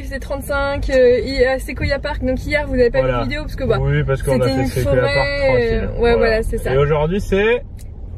faisait 35, à Sequoia Park. Donc hier vous n'avez pas vu de vidéo parce que bah, oui, parce qu'on a fait Sequoia Park tranquille. Ouais, voilà, c'est ça. Et aujourd'hui c'est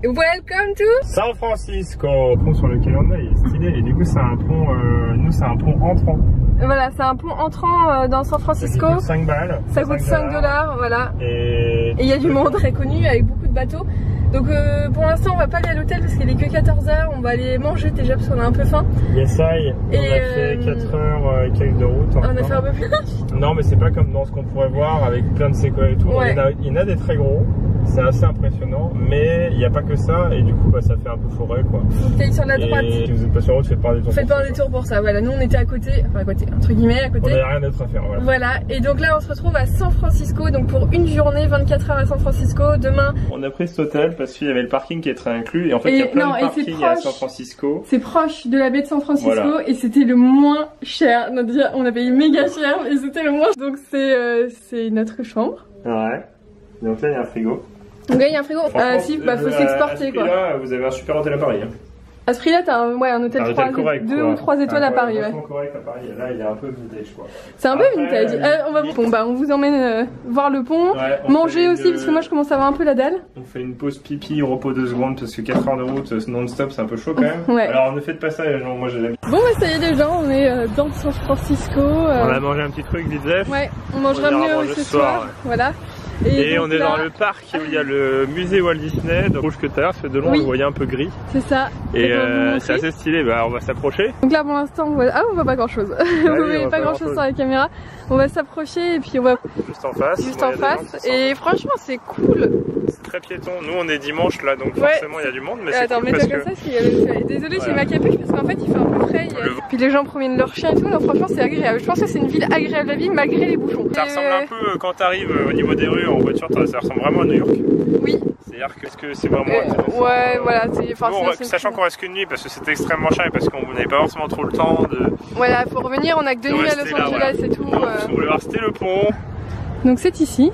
Welcome to San Francisco. Le pont sur lequel on est, il est stylé. Et du coup c'est un pont, nous c'est un pont entrant. Voilà, c'est un pont entrant dans San Francisco. Ça coûte 5 balles. Ça coûte 5 $, voilà. Et il y a du monde très connu avec beaucoup de bateaux. Donc pour l'instant on va pas aller à l'hôtel parce qu'il est que 14 h. On va aller manger déjà parce qu'on a un peu faim. Yes, on a fait 4 heures et quelques de route. On a fait un peu plus. Non mais c'est pas comme dans ce qu'on pourrait voir avec plein de séquoias et tout. Ouais. Il y en a des très gros. C'est assez impressionnant, mais il n'y a pas que ça, et du coup bah, ça fait un peu forêt quoi. Faut que t'ailles sur la droite. Et si vous êtes pas sur route, faites pas un détour. Faites pas un détour pour ça, voilà. Nous on était à côté, enfin à côté, entre guillemets, à côté. On avait rien d'autre à faire, voilà. Voilà, et donc là on se retrouve à San Francisco, donc pour une journée, 24 heures à San Francisco. Demain. On a pris cet hôtel parce qu'il y avait le parking qui est très inclus, et en fait il y a plein de parkings à San Francisco. C'est proche de la baie de San Francisco, voilà. Et c'était le moins cher. Donc, déjà, on a payé méga cher, et c'était le moins. Donc c'est notre chambre. Ouais. Donc là il y a un frigo. Donc là il y a un frigo, si, bah faut s'exporter quoi. Là vous avez un super hôtel à Paris. Hein. À ce prix-là, t'as un hôtel 2 ou 3 étoiles à Paris. Ouais, correct à Paris. Là, il est un peu vintage quoi. C'est un peu vintage. On vous emmène voir le pont, manger aussi parce que moi je commence à avoir un peu la dalle. On fait une pause pipi, repos 2 secondes parce que 4 heures de route non-stop, c'est un peu chaud quand même. Ouais. Alors ne faites pas ça, les gens. Moi j'ai l'habitude. Bon bah ça y est les gens, on est dans San Francisco. On a mangé un petit truc vite fait. Ouais, on mangera mieux ce soir. Voilà. Et on est dans le parc où il y a le musée Walt Disney, de rouge que tout à l'heure, ça fait de loin, on le voyait un peu gris. C'est ça. Et c'est assez stylé, bah on va s'approcher. Donc là pour l'instant on voit pas grand chose. Vous voyez pas grand chose sur la caméra. On va s'approcher et puis on va juste en face. Juste en face. Et franchement c'est cool. C'est très piéton. Nous on est dimanche là, donc forcément il y a du monde, mais c'est cool. Attends, mets-toi comme ça, désolé j'ai ma capuche parce qu'en fait il fait un peu frais. Puis les gens promènent leurs chiens et tout, donc franchement c'est agréable. Je pense que c'est une ville agréable à vivre malgré les bouchons. Ça ressemble un peu quand t'arrives au niveau des rues en voiture, ça ressemble vraiment à New York. Oui. C'est-à-dire que c'est vraiment ouais, voilà. Sachant qu'on reste qu'une nuit parce que c'était extrêmement cher et parce qu'on n'avait pas forcément trop le temps de. Voilà, faut revenir, on a que 2 nuits à Los Angeles et tout. Donc, on voulait voir c'était le pont. Donc c'est ici.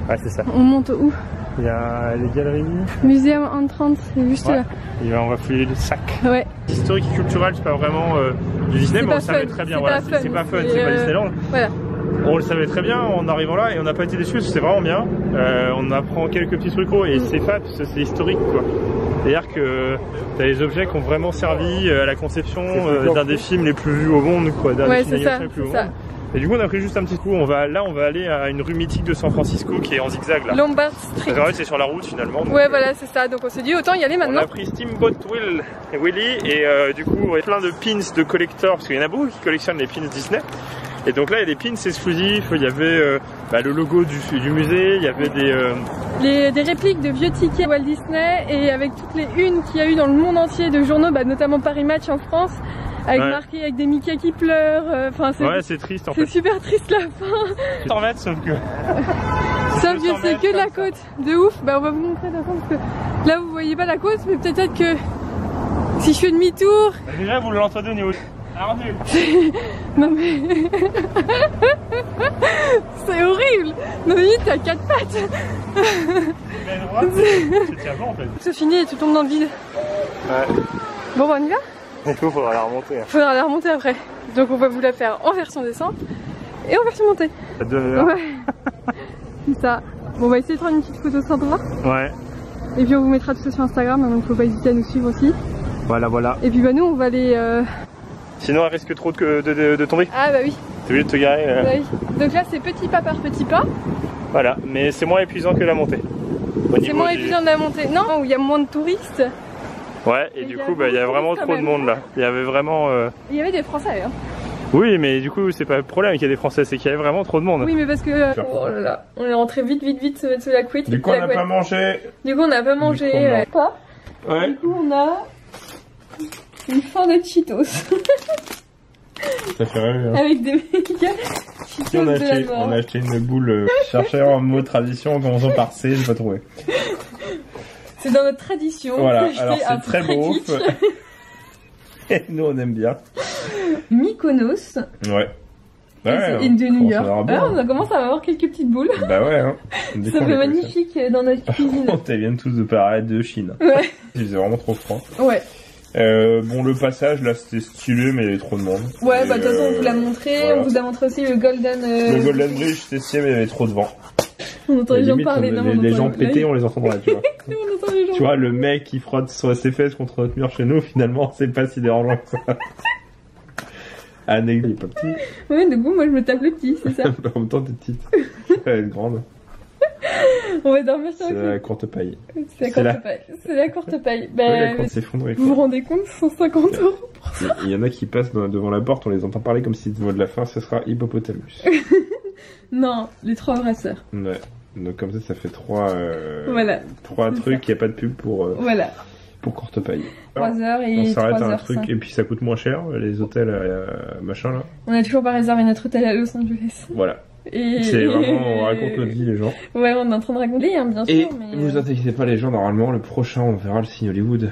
Ouais, c'est ça. On monte où? Il y a les galeries. Muséum Entrance, c'est juste là. Et on va fouiller le sac. Ouais. Historique et culturel, c'est pas vraiment du Disney, mais on le savait très bien. Voilà, c'est pas fun, c'est pas Disneyland. Voilà. On le savait très bien en arrivant là et on n'a pas été déçus parce que c'est vraiment bien. On apprend quelques petits trucs et c'est fat, c'est historique quoi. C'est-à-dire que t'as des objets qui ont vraiment servi à la conception d'un des films les plus vus au monde quoi. D'un des films les plus vus au monde. Et du coup on a pris juste un petit coup, on va aller à une rue mythique de San Francisco qui est en zigzag là. Lombard Street. En fait c'est sur la route finalement. Donc, ouais voilà c'est ça, donc on s'est dit autant y aller maintenant. On a pris Steamboat Willie et du coup il y a plein de pins de collecteurs parce qu'il y en a beaucoup qui collectionnent les pins Disney. Et donc là il y a des pins exclusifs, il y avait le logo du musée, il y avait des répliques de vieux tickets Walt Disney et avec toutes les unes qu'il y a eu dans le monde entier de journaux, notamment Paris Match en France. Avec marqué avec des Mickey qui pleurent, c'est triste en fait. C'est super triste la fin. 100 mètres sauf que c'est que de la côte, de ouf. Bah on va vous montrer d'accord parce que là vous voyez pas la côte, mais peut-être que si je fais demi-tour. Déjà vous l'entendez au niveau. Non mais c'est horrible. Non mais t'as 4 pattes. C'est fini et tu tombes dans le vide. Ouais. Bon bah on y va. Et tout, faudra la remonter. Faudra la remonter après. Donc on va vous la faire en version descente et en version montée. À 2 heures. Ouais. C'est ça. Bon on va essayer de prendre une petite photo sympa. Ouais. Et puis on vous mettra tout ça sur Instagram, donc faut pas hésiter à nous suivre aussi. Voilà. Et puis nous on va aller... Sinon elle risque trop de tomber. Ah bah oui. T'es obligé de te garer. Bah oui. Donc là c'est petit pas par petit pas. Voilà, mais c'est moins épuisant que la montée. C'est moins épuisant de la montée. Non, où il y a moins de touristes. Ouais, et du coup, il y a vraiment trop de monde là. Il y avait vraiment. Il y avait des Français. Hein. Oui, mais du coup, c'est pas le problème qu'il y a des Français, c'est qu'il y avait vraiment trop de monde. Oui, mais parce que. Oh là là, on est rentré vite se mettre sous la couette. Du coup, on n'a pas mangé. Du coup, on n'a pas mangé. Pas. Ouais. Du coup, on a une fin de Cheetos. Ça fait rêver. Hein. Avec des méga Cheetos on a acheté une boule. Chercher un mot de tradition en commençant par C, j'ai pas trouvé. C'est dans notre tradition. Voilà, alors c'est très beau. Et nous on aime bien. Mykonos. Ouais. Et de New York. On commence à avoir quelques petites boules. Bah ouais. Hein. Ça fait magnifique dans notre cuisine. Elles viennent tous de pareil de Chine. Ouais. Il faisait vraiment trop froid. Ouais. Bon, le passage, là, c'était stylé, mais il y avait trop de monde. Ouais, bah de toute façon, on vous l'a montré. Voilà. On vous a montré aussi le Golden... Le Golden Bridge, c'était stylé, mais il y avait trop de vent. On entend les gens Limite, parler. les gens péter, on les entendra, tu vois. On entend les gens. Tu vois, le mec qui frotte sur ses fesses contre notre mur chez nous, finalement, c'est pas si dérangeant que ça. Anne, il est pas petit. Ouais, du coup, moi, je me tape le petit, c'est ça. En même temps, t'es petite. Elle est grande. On va dormir sur C'est le la courte paille. C'est la courte paille. C'est la courte paille. Bah, Ouais, la courte s'effondrer. vous vous rendez compte, 150 €. Il y en a qui passent devant la porte, on les entend parler comme si le mot de la fin, ce sera hippopotamus. Non, les 3 brasseurs. Ouais. Donc comme ça fait 3 Voilà. 3 trucs, il n'y a pas de pub pour Voilà. courte paille. 3 heures et on s'arrête 3 à un heures truc 5. et puis ça coûte moins cher, les hôtels machin là. On a toujours pas réservé notre hôtel à Los Angeles. Voilà. Et... C'est vraiment, on raconte notre vie les gens. Ouais, on est en train de raconter, hein, bien sûr. Et mais vous inquiétez pas les gens, normalement le prochain on verra le signe Hollywood.